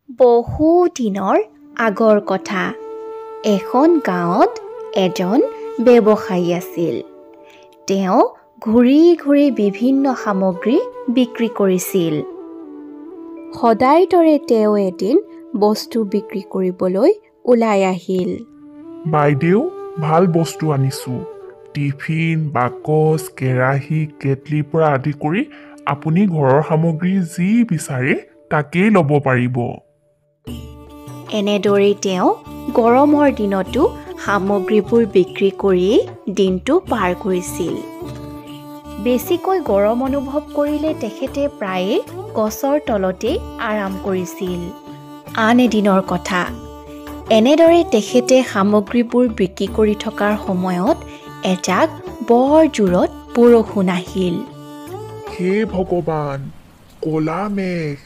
বহু দিনৰ আগৰ কথা। এখন গাঁৱত এজন ব্যৱসায়ী আছিল। তেওঁ ঘূৰি ঘূৰি বিভিন্ন সামগ্ৰী বিক্ৰী কৰিছিল। সদায় দৰে তেওঁ এদিন বস্তু বিক্ৰী কৰিবলৈ ওলাই আহিল। বাইদেউ, ভাল বস্তু আনিছো। টিফিন, বাকচ, কেৰাহী, কেটলিৰ পৰা আদি কৰি আপুনি ঘৰৰ সামগ্ৰী যি বিচাৰে তাকেই ল'ব পাৰিব। এনেদৰেই তেওঁ গৰমৰ দিনতো সামগ্ৰীবোৰ বিক্ৰী কৰিয়েই দিনটো পাৰ কৰিছিল। বেছিকৈ গৰম অনুভৱ কৰিলে তেখেতে প্ৰায়ে গছৰ তলতেই আৰাম কৰিছিল। আন এদিনৰ কথা, এনেদৰে তেখেতে সামগ্ৰীবোৰ বিক্ৰী কৰি থকাৰ সময়ত এজাক বৰ জোৰত বৰষুণ আহিল। হে ভগৱান, ক'লা মেঘ,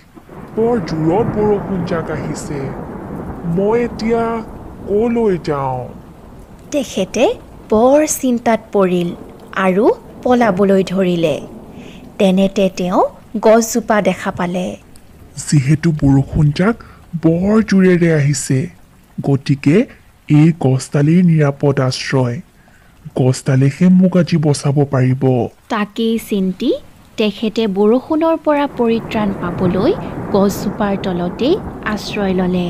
বৰ জোৰত বৰষুণ জাক আহিছে। মই এতিয়া ক'লৈ যাওঁ? তেখেতে বৰ চিন্তাত পৰিল আৰু পলাবলৈ ধৰিলে। তেনেতে তেওঁ গছজোপা দেখা পালে। যিহেতু বৰষুণ জাক বৰ জোৰেৰে আহিছে, গতিকে এই গছডালেই নিৰাপদ আশ্ৰয়। গছডালেহে মোক আজি বচাব পাৰিব। তাকেই চিন্তি তেখেতে বৰষুণৰ পৰা পৰিত্ৰাণ পাবলৈ গছজোপাৰ তলতেই আশ্ৰয় ল'লে।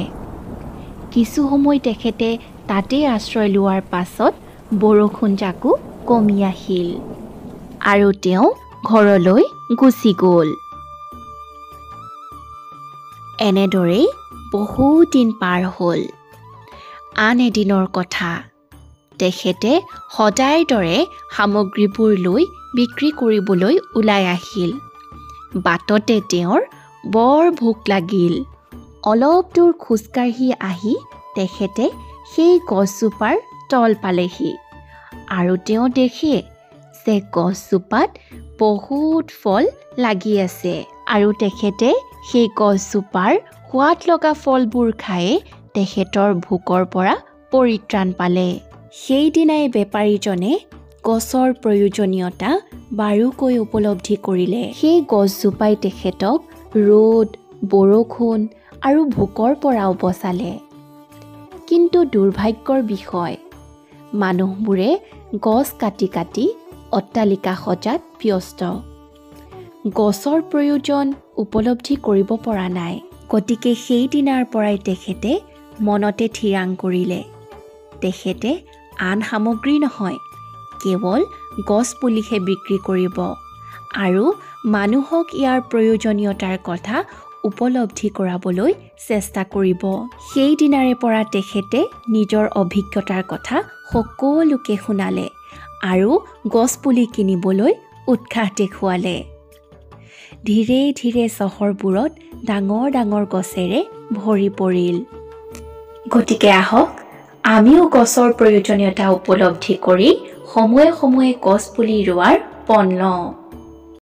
কিছু সময় তেখেতে তাতেই আশ্ৰয় লোৱাৰ পাছত বৰষুণজাকো কমি আহিল আৰু তেওঁ ঘৰলৈ গুচি গ'ল। এনেদৰেই বহুদিন পাৰ হ'ল। আন এদিনৰ কথা, তেখেতে সদায় দৰে সামগ্ৰীবোৰ লৈ বিক্ৰী কৰিবলৈ ওলাই আহিল। বাটতে তেওঁৰ বৰ ভোক লাগিল। অলপ দূৰ খোজকাঢ়ি আহি তেখেতে সেই গছজোপাৰ তল পালেহি আৰু তেওঁ দেখে যে গছজোপাত বহুত ফল লাগি আছে আৰু তেখেতে সেই গছজোপাৰ সোৱাদ লগা ফলবোৰ খায়ে তেখেতৰ ভোকৰ পৰা পৰিত্ৰাণ পালে। সেইদিনাই বেপাৰীজনে গছৰ প্ৰয়োজনীয়তা বাৰুকৈ উপলব্ধি কৰিলে। সেই গছজোপাই তেখেতক ৰ'দ, বৰষুণ আৰু ভোকৰ পৰাও বচালে। কিন্তু দুৰ্ভাগ্যৰ বিষয়, মানুহবোৰে গছ কাটি কাটি অট্টালিকা সজাত ব্যস্ত। গছৰ প্ৰয়োজন উপলব্ধি কৰিব পৰা নাই। গতিকে সেইদিনাৰ পৰাই তেখেতে মনতে থিৰাং কৰিলে, তেখেতে আন সামগ্ৰী নহয়, কেৱল গছ পুলিহে বিক্ৰী কৰিব আৰু মানুহক ইয়াৰ প্ৰয়োজনীয়তাৰ কথা উপলব্ধি কৰাবলৈ চেষ্টা কৰিব। সেইদিনাৰে পৰা তেখেতে নিজৰ অভিজ্ঞতাৰ কথা সকলোকে শুনালে আৰু গছ পুলি কিনিবলৈ উৎসাহ দেখুৱালে। ধীৰে ধীৰে চহৰবোৰত ডাঙৰ ডাঙৰ গছেৰে ভৰি পৰিল। গতিকে আহক, আমিও গছৰ প্ৰয়োজনীয়তা উপলব্ধি কৰি সময়ে সময়ে গছ পুলি ৰোৱাৰ পণ লওঁ।